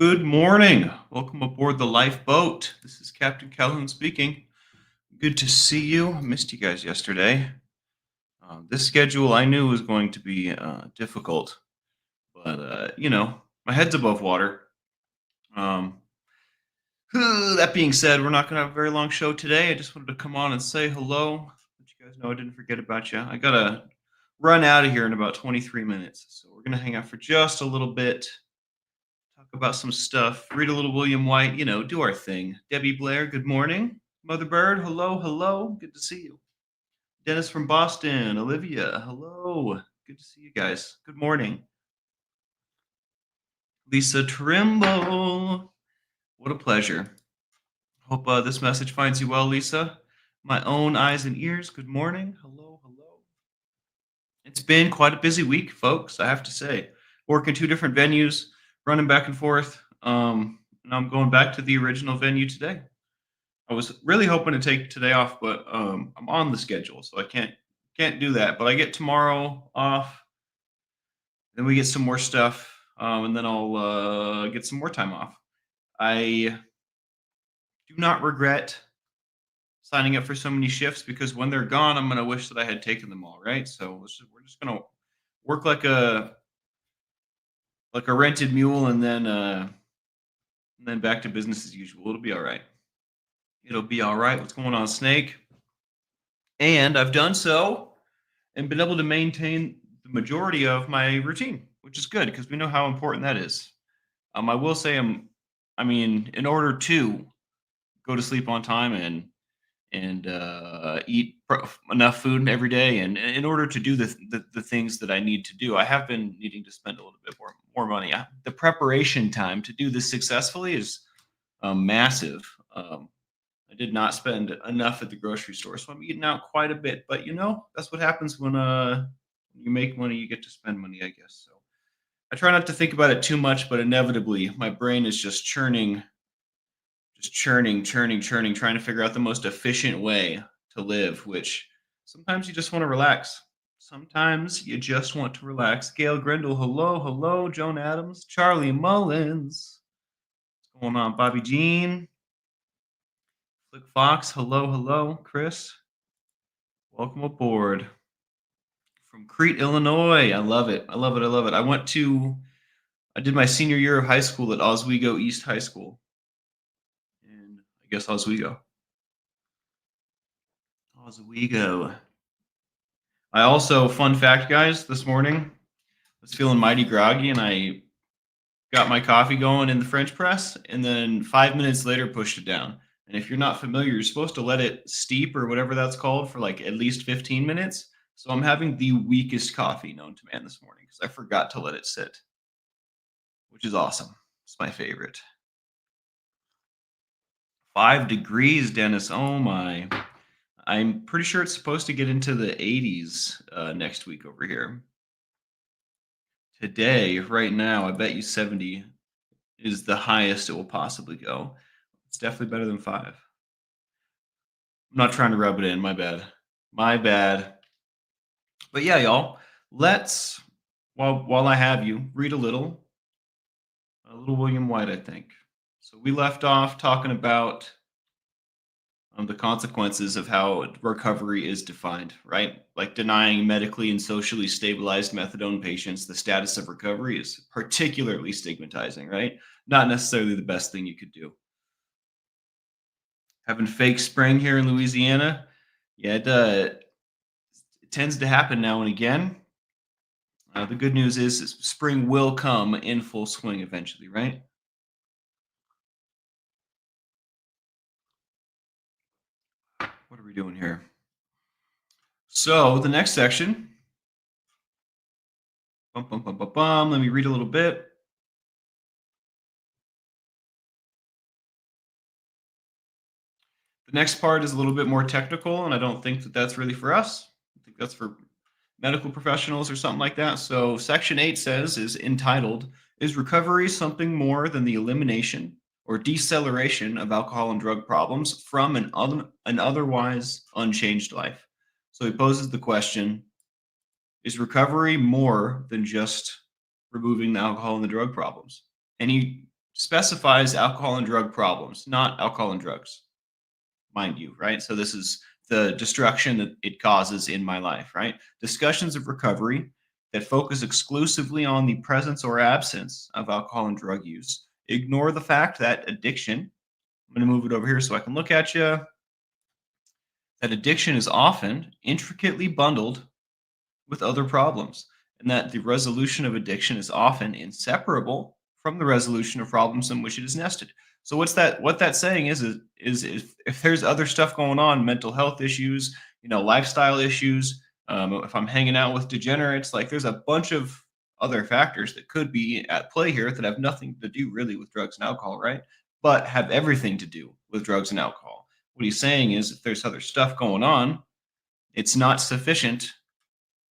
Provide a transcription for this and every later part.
Good morning. Welcome aboard the lifeboat. This is Captain Calhoun speaking. Good to see you. I missed you guys yesterday. This schedule I knew was going to be difficult, but my head's above water. Um, that being said, we're not going to have a very long show today. I just wanted to come on and say hello. Let you guys know I didn't forget about you. I gotta run out of here in about 23 minutes, so we're gonna hang out for just a little bit. Talk about some stuff, read a little William White, do our thing. Debbie Blair, good morning. Mother Bird, hello, hello. Good to see you. Dennis from Boston, Olivia, hello. Good to see you guys. Good morning. Lisa Trimble, what a pleasure. Hope this message finds you well, Lisa. My own eyes and ears, good morning. Hello, hello. It's been quite a busy week, folks, I have to say. Working two different venues, running back and forth. And I'm going back to the original venue today. I was really hoping to take today off, but I'm on the schedule, so I can't do that. But I get tomorrow off, then we get some more stuff, and then I'll get some more time off. I do not regret signing up for so many shifts because when they're gone, I'm gonna wish that I had taken them all. Right, so we're just gonna work like a rented mule, and then back to business as usual. It'll be all right. It'll be all right. What's going on, Snake? And I've done so and been able to maintain the majority of my routine, which is good because we know how important that is. I will say in order to go to sleep on time and eat enough food every day, and in order to do the things that I need to do, I have been needing to spend a little bit more money. The preparation time to do this successfully is massive. I did not spend enough at the grocery store, so I'm eating out quite a bit. But that's what happens when you make money, you get to spend money, I guess. So I try not to think about it too much, but inevitably my brain is just churning, trying to figure out the most efficient way to live, which sometimes you just want to relax. Sometimes you just want to relax. Gail Grindle, hello, hello. Joan Adams, Charlie Mullins. What's going on, Bobby Jean? Flick Fox, hello, hello. Chris, welcome aboard from Crete, Illinois. I love it. I love it. I love it. I did my senior year of high school at Oswego East High School. And I guess Oswego. Oswego. I also, fun fact, guys, this morning, I was feeling mighty groggy and I got my coffee going in the French press and then 5 minutes later pushed it down. And if you're not familiar, you're supposed to let it steep or whatever that's called for like at least 15 minutes. So I'm having the weakest coffee known to man this morning because I forgot to let it sit, which is awesome. It's my favorite. 5 degrees, Dennis. Oh my. I'm pretty sure it's supposed to get into the 80s next week over here. Today, right now, I bet you 70 is the highest it will possibly go. It's definitely better than 5. I'm not trying to rub it in. My bad. My bad. But yeah, y'all, let's, while I have you, read a little William White, I think. So we left off talking about the consequences of how recovery is defined, right? Like denying medically and socially stabilized methadone patients the status of recovery is particularly stigmatizing, right? Not necessarily the best thing you could do. Having fake spring here in Louisiana, yeah, it tends to happen now and again. The good news is spring will come in full swing eventually, right? What are we doing here? So the next section, let me read a little bit. The next part is a little bit more technical, and I don't think that that's really for us. I think that's for medical professionals or something like that. So section 8 is entitled, "Is recovery something more than the elimination or deceleration of alcohol and drug problems from an otherwise unchanged life?" So he poses the question, is recovery more than just removing the alcohol and the drug problems? And he specifies alcohol and drug problems, not alcohol and drugs, mind you, right? So this is the destruction that it causes in my life, right? Discussions of recovery that focus exclusively on the presence or absence of alcohol and drug use ignore the fact that addiction, I'm going to move it over here so I can look at you, that addiction is often intricately bundled with other problems, and that the resolution of addiction is often inseparable from the resolution of problems in which it is nested. So what that's saying is if there's other stuff going on, mental health issues, lifestyle issues, if I'm hanging out with degenerates, like there's a bunch of other factors that could be at play here that have nothing to do really with drugs and alcohol, right? But have everything to do with drugs and alcohol. What he's saying is if there's other stuff going on, it's not sufficient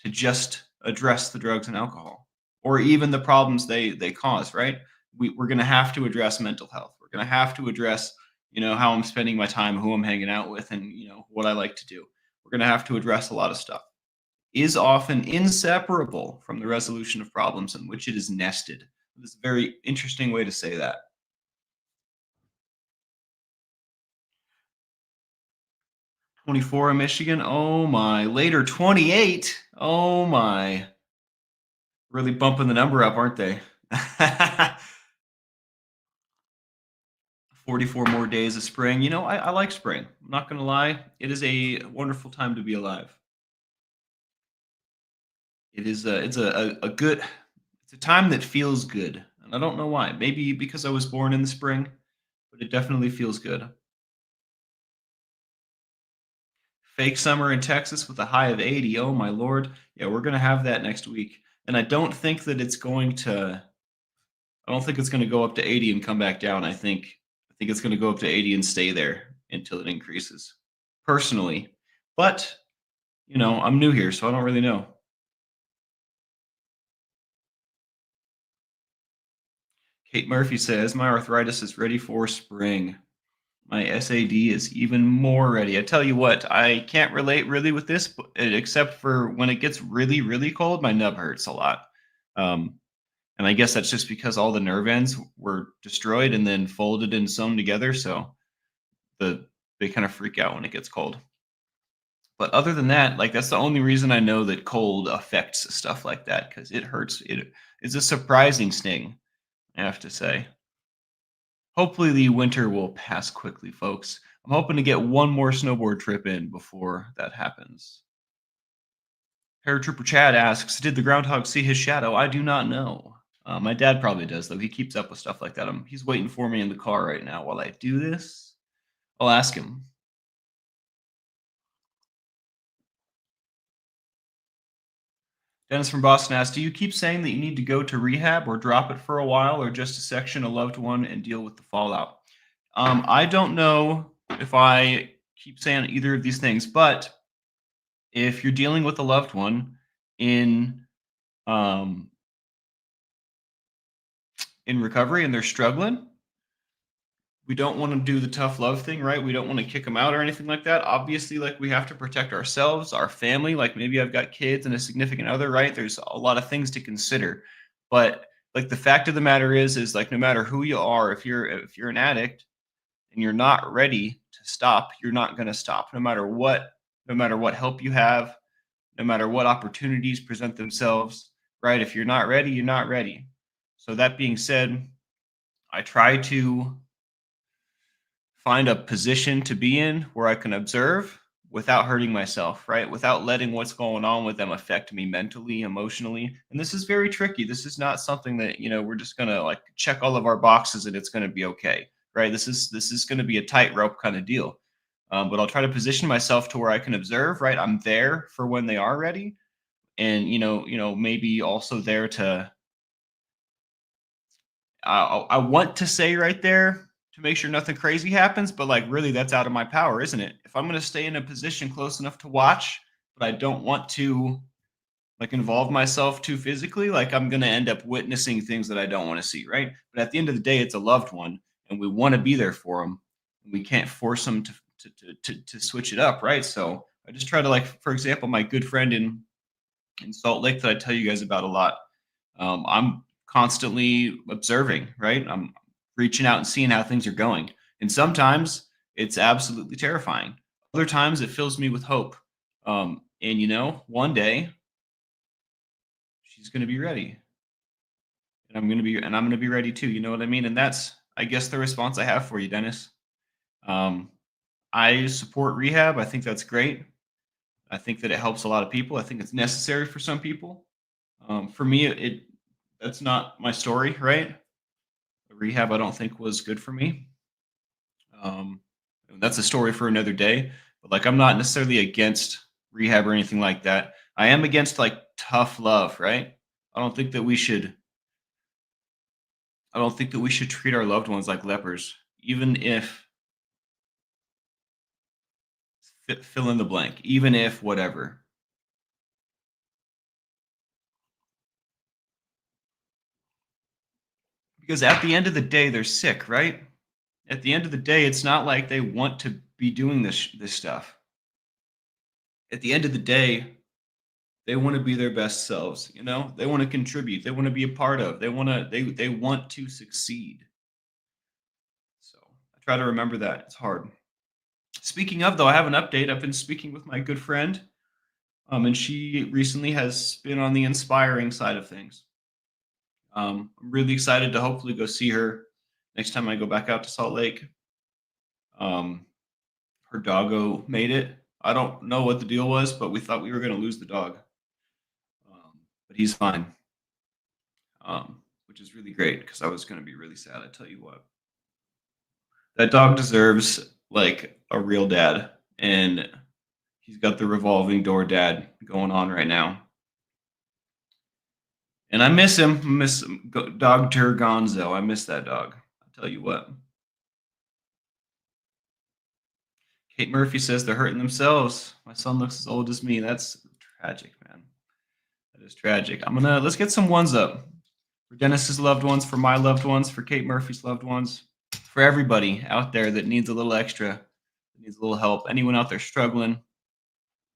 to just address the drugs and alcohol or even the problems they cause, right? We're going to have to address mental health. We're going to have to address, how I'm spending my time, who I'm hanging out with, and, what I like to do. We're going to have to address a lot of stuff. Is often inseparable from the resolution of problems in which it is nested. This is a very interesting way to say that. 24 in Michigan. Oh my. Later 28. Oh my. Really bumping the number up, aren't they? 44 more days of spring. I like spring. I'm not going to lie. It is a wonderful time to be alive. It's a good, it's a time that feels good. And I don't know why. Maybe because I was born in the spring, but it definitely feels good. Fake summer in Texas with a high of 80. Oh my lord. Yeah, we're going to have that next week. And I don't think it's going to go up to 80 and come back down. I think it's going to go up to 80 and stay there until it increases. Personally. But, I'm new here, so I don't really know. Kate Murphy says, "My arthritis is ready for spring. My SAD is even more ready." I tell you what, I can't relate really with this, except for when it gets really, really cold, my nub hurts a lot. Um, and I guess that's just because all the nerve ends were destroyed and then folded and sewn together. So they kind of freak out when it gets cold. But other than that, like that's the only reason I know that cold affects stuff like that because it hurts. It's a surprising sting, I have to say. Hopefully, the winter will pass quickly, folks. I'm hoping to get one more snowboard trip in before that happens. Paratrooper Chad asks, "Did the groundhog see his shadow?" I do not know. My dad probably does, though. He keeps up with stuff like that. He's waiting for me in the car right now while I do this. I'll ask him. Dennis from Boston asks, "Do you keep saying that you need to go to rehab or drop it for a while or just to section a loved one and deal with the fallout?" I don't know if I keep saying either of these things, but if you're dealing with a loved one in um, in recovery and they're struggling, we don't want to do the tough love thing, right? We don't want to kick them out or anything like that. Obviously, like we have to protect ourselves, our family. Like maybe I've got kids and a significant other, right? There's a lot of things to consider, but like the fact of the matter is like no matter who you are, if you're an addict and you're not ready to stop, you're not going to stop no matter what help you have, no matter what opportunities present themselves, right? If you're not ready, you're not ready. So that being said, I try to find a position to be in where I can observe without hurting myself, right? Without letting what's going on with them affect me mentally, emotionally. And this is very tricky. This is not something that, we're just going to like check all of our boxes and it's going to be okay, right? This is going to be a tightrope kind of deal. But I'll try to position myself to where I can observe, right? I'm there for when they are ready and maybe also there to I want to say right there to make sure nothing crazy happens, but like really that's out of my power, isn't it? If I'm going to stay in a position close enough to watch, but I don't want to like involve myself too physically, like I'm going to end up witnessing things that I don't want to see, right? But at the end of the day, it's a loved one and we want to be there for them. We can't force them to switch it up, right? So I just try to like, for example, my good friend in Salt Lake that I tell you guys about a lot. I'm constantly observing, right? I'm reaching out and seeing how things are going. And sometimes it's absolutely terrifying. Other times it fills me with hope. And one day she's going to be ready, and I'm going to be ready too. You know what I mean? And that's, I guess, the response I have for you, Dennis. Um, I support rehab. I think that's great. I think that it helps a lot of people. I think it's necessary for some people. For me, that's not my story, right? Rehab, I don't think was good for me. Um, that's a story for another day. But like, I'm not necessarily against rehab or anything like that. I am against like tough love, right? I don't think that we should. I don't think that we should treat our loved ones like lepers, even if fill in the blank, even if whatever. Because at the end of the day, they're sick, right? At the end of the day, it's not like they want to be doing this stuff. At the end of the day, they want to be their best selves, They want to contribute, they want to be a part of, they want to succeed. So, I try to remember that. It's hard. Speaking of, though, I have an update. I've been speaking with my good friend, and she recently has been on the inspiring side of things. I'm really excited to hopefully go see her next time I go back out to Salt Lake. Um, Her doggo made it. I don't know what the deal was, but we thought we were going to lose the dog. But he's fine, which is really great because I was going to be really sad. I tell you what, that dog deserves like a real dad, and he's got the revolving door dad going on right now. And I miss him. I miss Dr. Gonzo. I miss that dog. I tell you what. Kate Murphy says they're hurting themselves. My son looks as old as me. That's tragic, man. That is tragic. Let's get some ones up for Dennis's loved ones, for my loved ones, for Kate Murphy's loved ones, for everybody out there that needs a little extra, that needs a little help. Anyone out there struggling,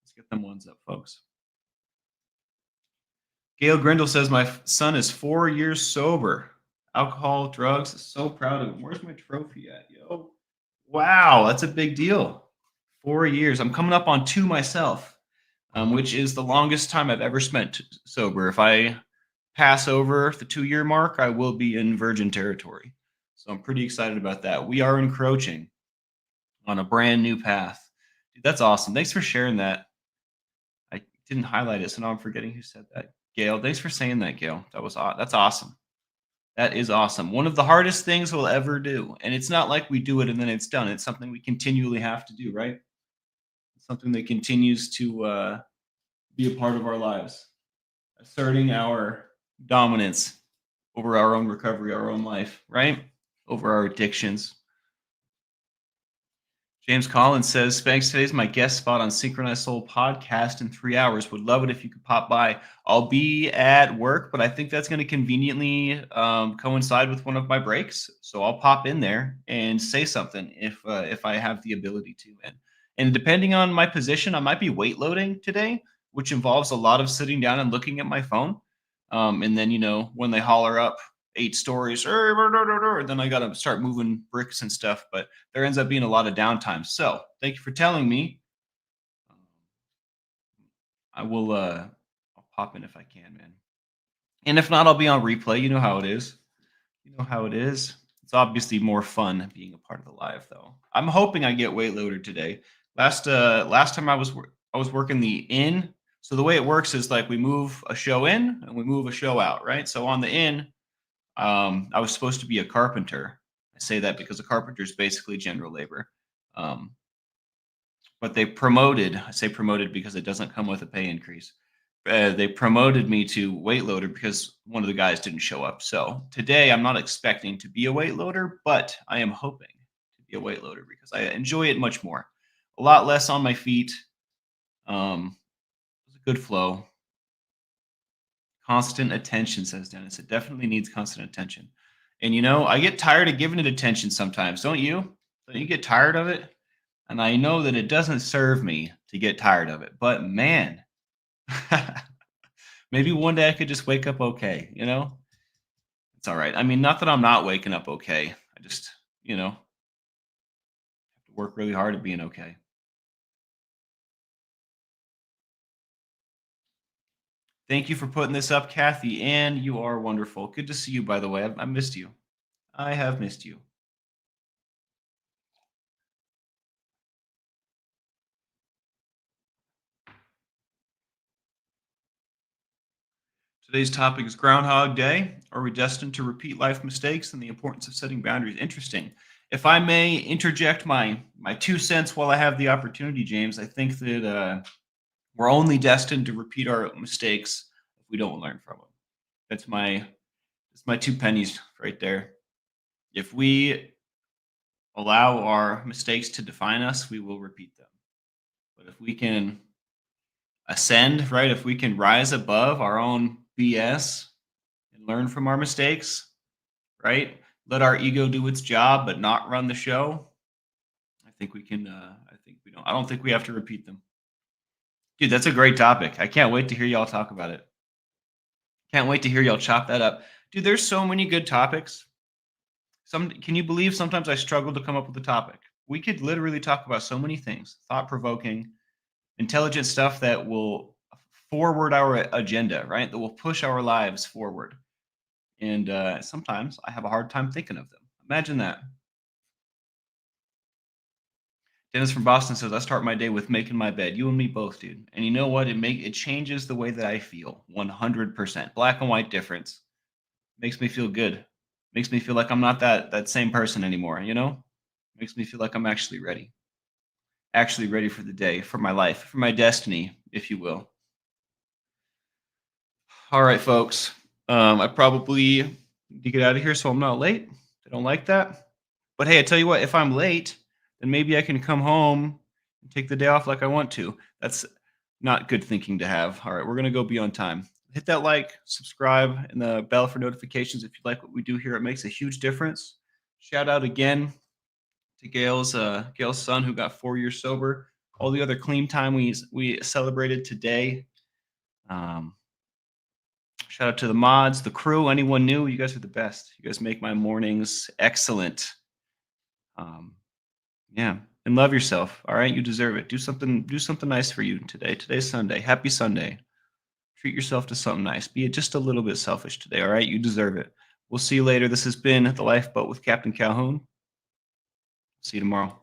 let's get them ones up, folks. Gail Grindle says my son is 4 years sober. Alcohol, drugs. So proud of him. Where's my trophy at, yo? Wow, that's a big deal. 4 years. I'm coming up on 2 myself, which is the longest time I've ever spent sober. If I pass over the 2-year mark, I will be in virgin territory. So I'm pretty excited about that. We are encroaching on a brand new path. Dude, that's awesome. Thanks for sharing that. I didn't highlight it, so now I'm forgetting who said that. Gail, thanks for saying that, Gail. That's awesome. That is awesome. One of the hardest things we'll ever do. And it's not like we do it and then it's done. It's something we continually have to do, right? It's something that continues to be a part of our lives, asserting our dominance over our own recovery, our own life, right? Over our addictions. James Collins says, Spanx, today's my guest spot on Synchronized Soul podcast in 3 hours. Would love it if you could pop by. I'll be at work, but I think that's going to conveniently coincide with one of my breaks. So I'll pop in there and say something if I have the ability to. And depending on my position, I might be weight loading today, which involves a lot of sitting down and looking at my phone. And then, when they holler up 8 stories, then I got to start moving bricks and stuff. But there ends up being a lot of downtime. So thank you for telling me. I'll pop in if I can, man. And if not, I'll be on replay. You know how it is. It's obviously more fun being a part of the live, though. I'm hoping I get weight loaded today. Last time I was working the in. So the way it works is like we move a show in and we move a show out, right? So on the in, I was supposed to be a carpenter. I say that because a carpenter is basically general labor. But I say promoted because it doesn't come with a pay increase. They promoted me to weight loader because one of the guys didn't show up. So today I'm not expecting to be a weight loader, but I am hoping to be a weight loader because I enjoy it much more. A lot less on my feet. It was a good flow. Constant attention, says Dennis. It definitely needs constant attention. And I get tired of giving it attention sometimes, don't you? Don't you get tired of it? And I know that it doesn't serve me to get tired of it, but man, maybe one day I could just wake up okay, It's all right. I mean, not that I'm not waking up okay. just, have to work really hard at being okay. Thank you for putting this up, Kathy, and you are wonderful. Good to see you, by the way. I missed you. I have missed you. Today's topic is Groundhog Day. Are we destined to repeat life mistakes and the importance of setting boundaries? Interesting. If I may interject my 2 cents while I have the opportunity, James, I think that we're only destined to repeat our mistakes if we don't learn from them. That's my 2 pennies right there. If we allow our mistakes to define us, we will repeat them. But if we can ascend, right? If we can rise above our own BS and learn from our mistakes, right? Let our ego do its job, but not run the show. I think we can. I think we don't. I don't think we have to repeat them, dude. That's a great topic. I can't wait to hear y'all talk about it. Can't wait to hear y'all chop that up, dude. There's so many good topics. Can you believe sometimes I struggle to come up with a topic? We could literally talk about so many things, thought provoking, intelligent stuff that will forward our agenda, right? That will push our lives forward. And sometimes I have a hard time thinking of them. Imagine that. Dennis from Boston says, I start my day with making my bed. You and me both, dude. And you know what? It changes the way that I feel 100%. Black and white difference. Makes me feel good. Makes me feel like I'm not that same person anymore, Makes me feel like I'm actually ready. Actually ready for the day, for my life, for my destiny, if you will. All right, folks. I probably need to get out of here so I'm not late. I don't like that. But hey, I tell you what, if I'm late, then maybe I can come home and take the day off like I want to. That's not good thinking to have. All right, we're going to go be on time. Hit that like, subscribe, and the bell for notifications if you like what we do here. It makes a huge difference. Shout out again to Gail's son who got 4 years sober. All the other clean time we celebrated today. Shout out to the mods, the crew, anyone new. You guys are the best. You guys make my mornings excellent. Yeah, and love yourself. All right, you deserve it. Do something nice for you today. Today's Sunday. Happy Sunday. Treat yourself to something nice. Be just a little bit selfish today. All right, you deserve it. We'll see you later. This has been The Lifeboat with Captain Calhoun. See you tomorrow.